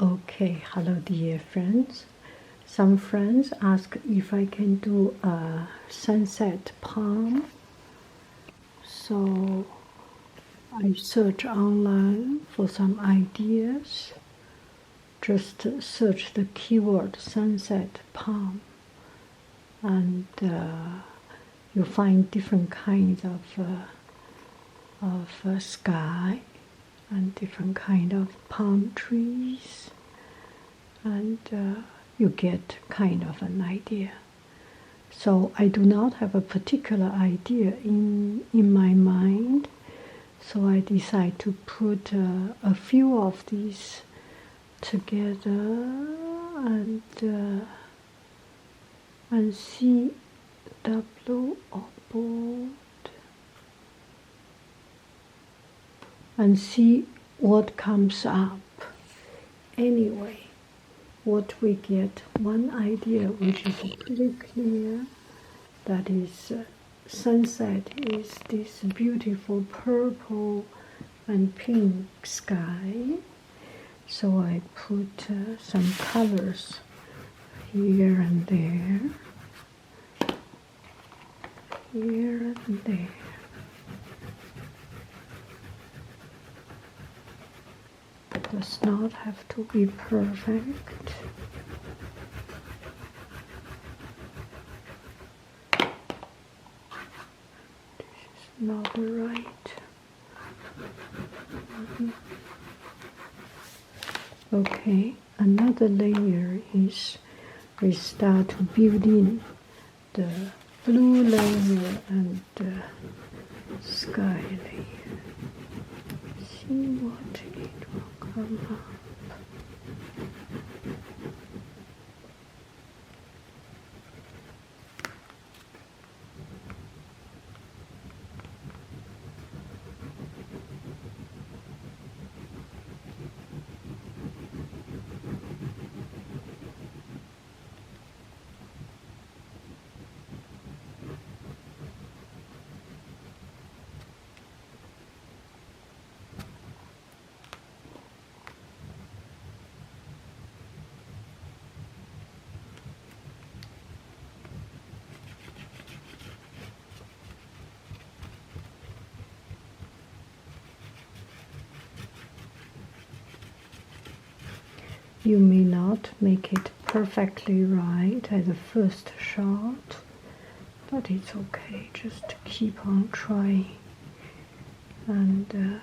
Okay, hello dear friends. Some friends ask if I can do a sunset palm. So I search online for some ideas. Just search the keyword sunset palm, and you find different kinds of sky and different kind of palm trees, and you get kind of an idea. So I do not have a particular idea in my mind, so I decide to put a few of these together and see double or bold and see what comes up. Anyway, what we get, one idea which is pretty clear, that is sunset is this beautiful purple and pink sky. So I put some colors here and there, here and there. Does not have to be perfect. This is not right. Okay, another layer is we start to build in the blue layer and the sky layer. See what it will come up. You may not make it perfectly right at the first shot, but it's okay, just keep on trying. And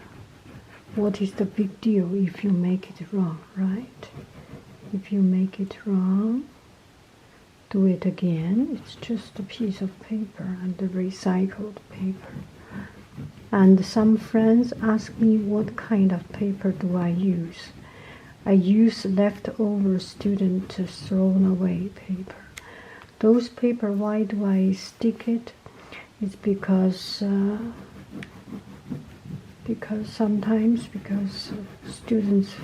what is the big deal if you make it wrong, right? If you make it wrong, do it again. It's just a piece of paper and the recycled paper. And some friends ask me what kind of paper do I use. I use leftover student thrown away paper. Those paper, why do I stick it? It's because sometimes students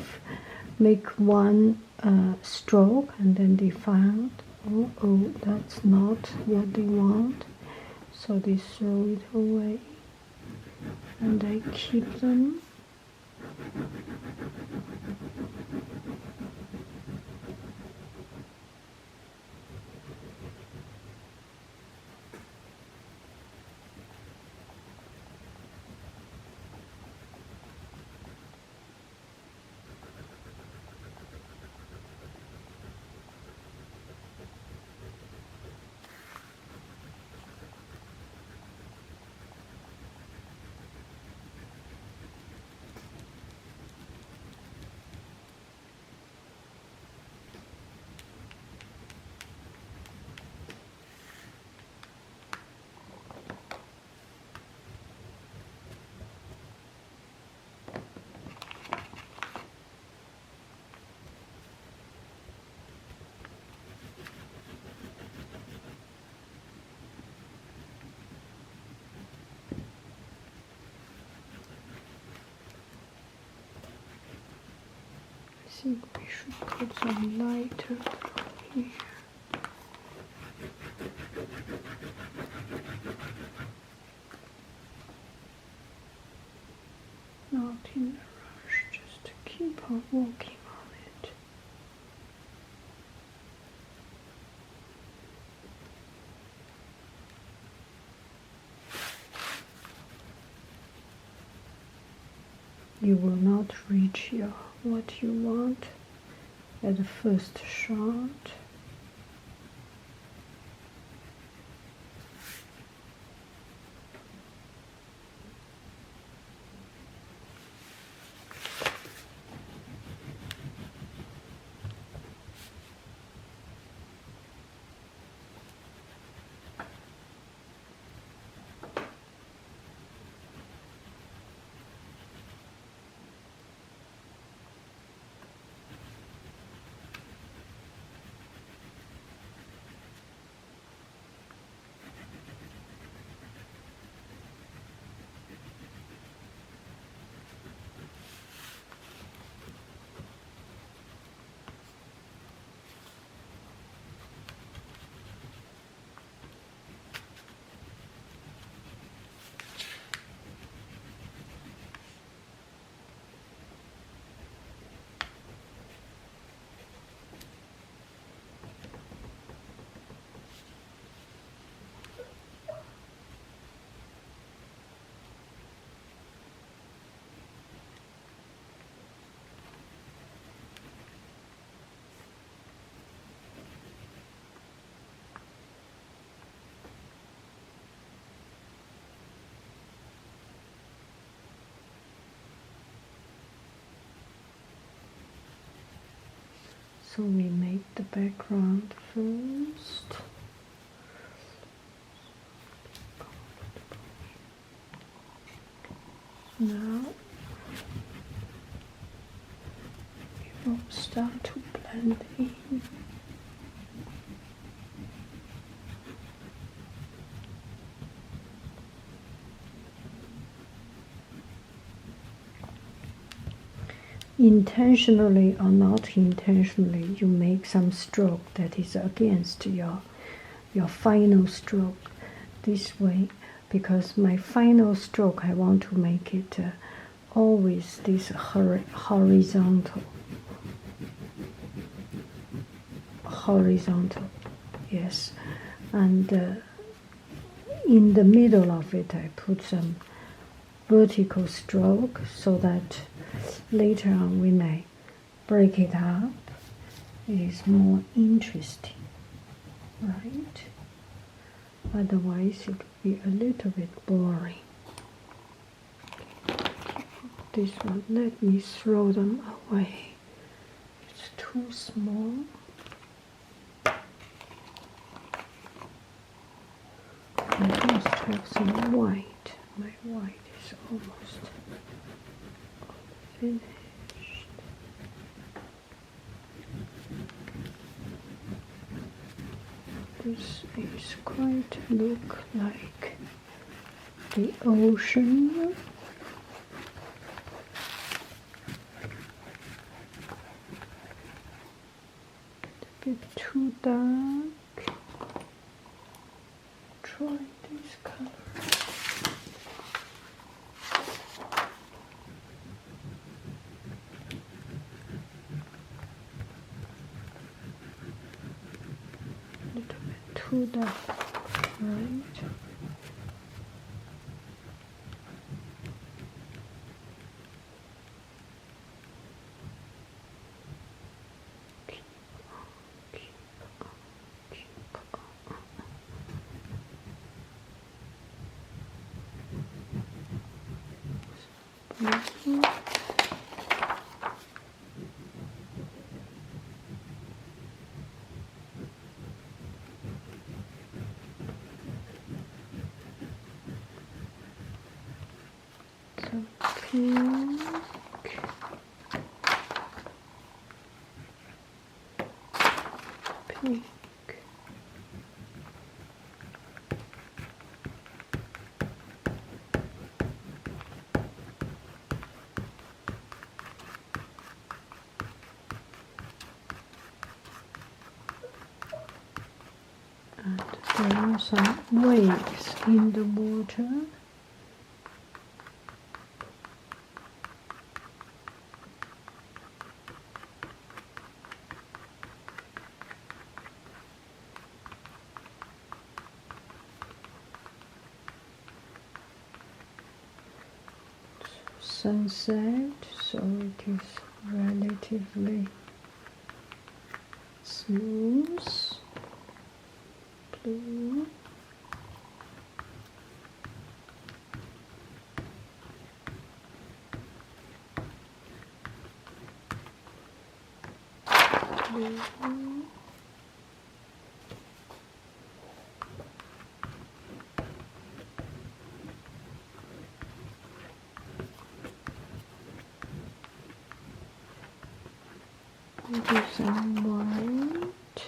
make one stroke and then they found, oh, that's not what they want, so they throw it away, and I keep them. I think we should put some lighter here. Not in a rush, just keep on working on it. you will not reach what you want at the first shot. So we make the background first. Now we will start to blend in. Intentionally or not intentionally, you make some stroke that is against your final stroke this way, because my final stroke I want to make it always this horizontal, yes, and in the middle of it I put some vertical stroke so that later on when I break it up it is more interesting, right? Otherwise it would be a little bit boring. This one, let me throw them away. It's too small. I must have some white. My white is almost finished. This is quite look like the ocean. A bit too dark. Try this color. A little bit too dark, right? Pink, pink, and there are some waves in the water. sunset, so it is relatively smooth blue. Blue. Do some white.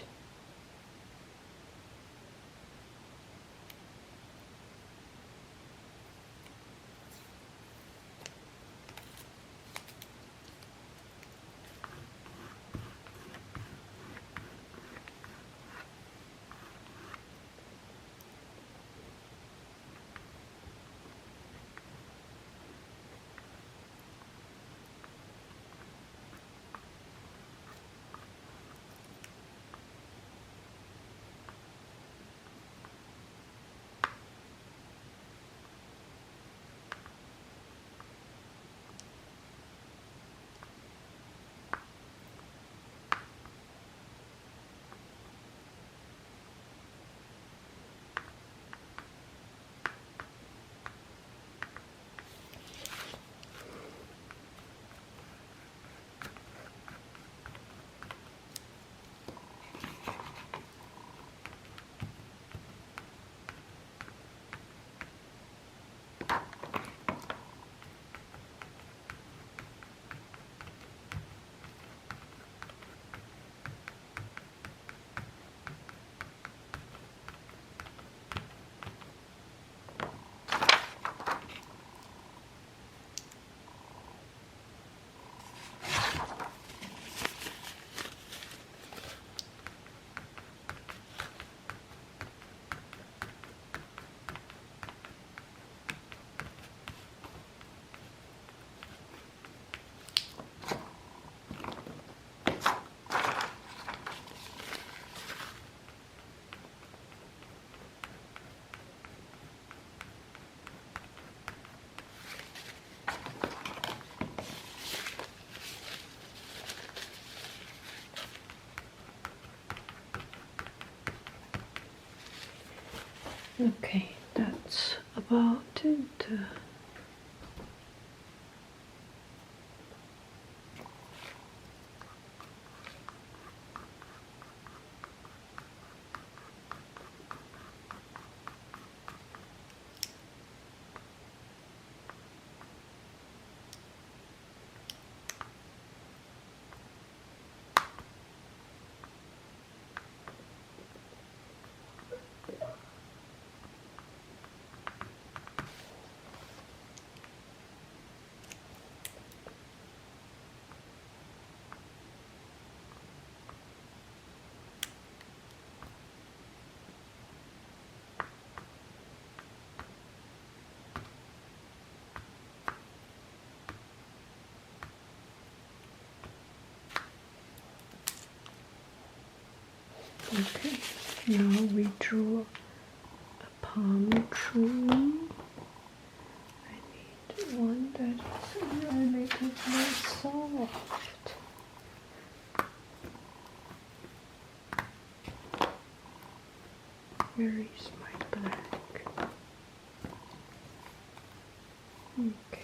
Okay, that's about it. Okay, now we draw a palm tree. I need one that is relatively soft. Where is my black? Okay.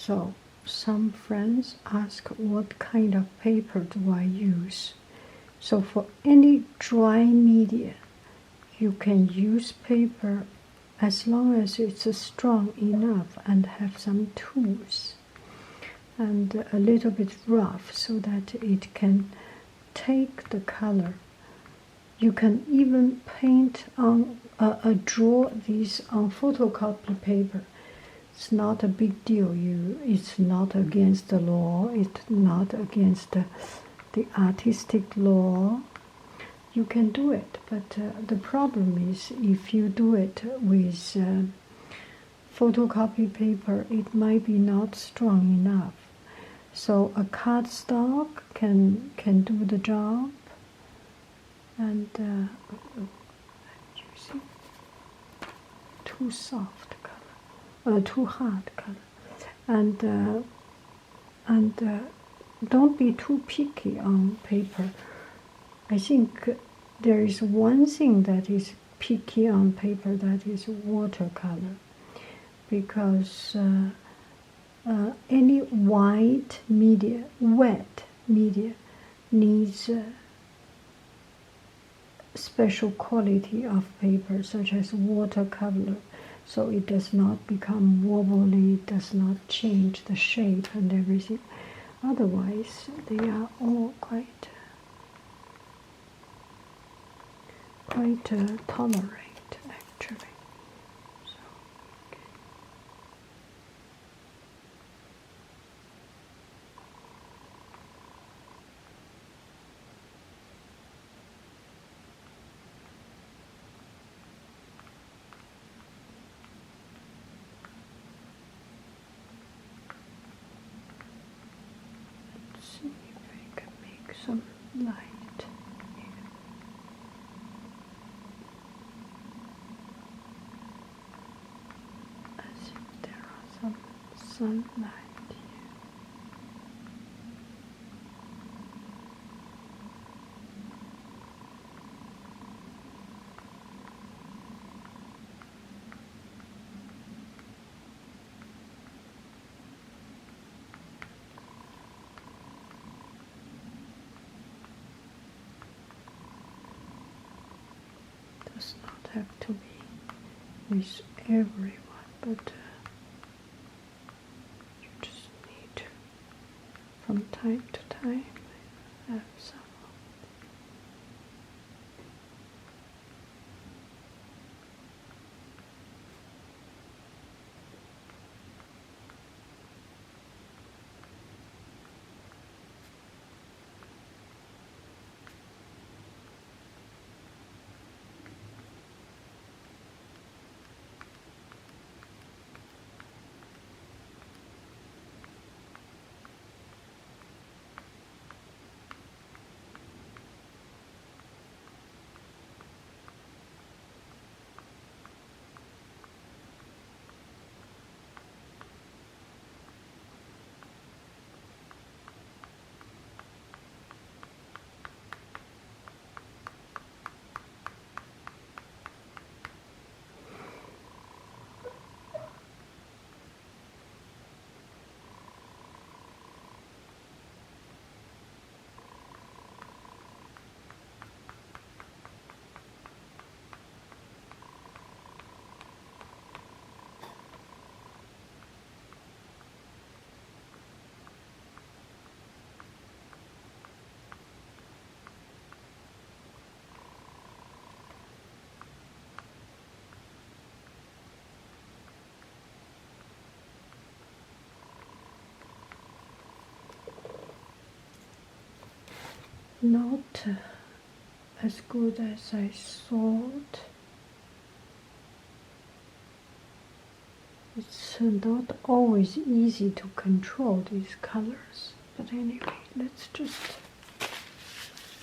So some friends ask what kind of paper do I use. So for any dry media, you can use paper as long as it's strong enough and have some tools and a little bit rough so that it can take the color. You can even paint on, draw these on photocopy paper. It's not a big deal. It's not against the law. It's not against the artistic law. You can do it, but the problem is if you do it with photocopy paper, it might be not strong enough. So a cardstock can do the job, and you see, too soft color, too hard color, and don't be too picky on paper. I think there is one thing that is picky on paper, that is watercolor, because any white media, wet media, needs special quality of paper, such as watercolor, so it does not become wobbly, it does not change the shape and everything. Otherwise, they are all quite tolerate, actually. So, okay. Let's see if I can make some light. Sunlight here. Does not have to be with everyone, but from time to time have some. Not as good as I thought. It's not always easy to control these colors, but anyway, let's just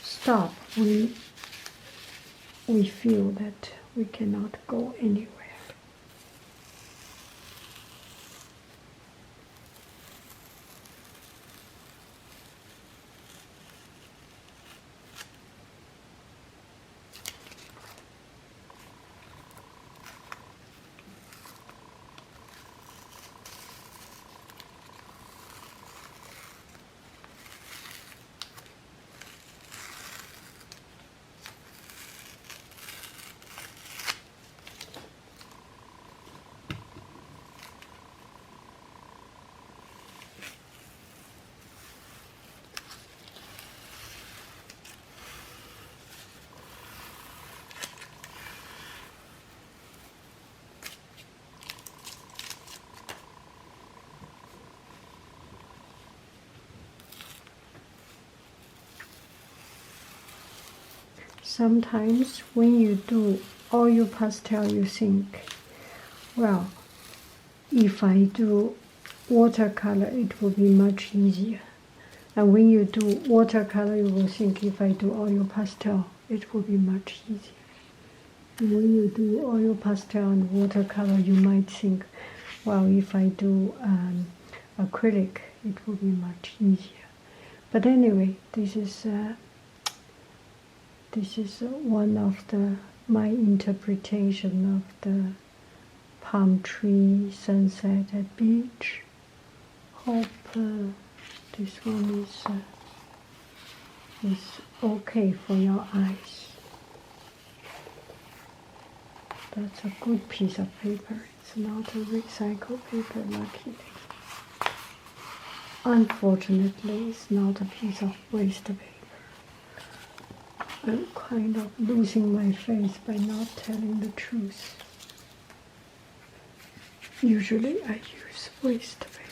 stop when we feel that we cannot go anywhere. sometimes when you do oil pastel, you think, well, if I do watercolor, it will be much easier. And when you do watercolor, you will think, if I do oil pastel, it will be much easier. And when you do oil pastel and watercolor, you might think, well, if I do acrylic, it will be much easier. But anyway, this is one of my interpretation of the palm tree sunset at beach. Hope this one is okay for your eyes. That's a good piece of paper. It's not a recycled paper, luckily. Unfortunately, it's not a piece of waste paper. I'm kind of losing my face by not telling the truth. Usually I use waste paper.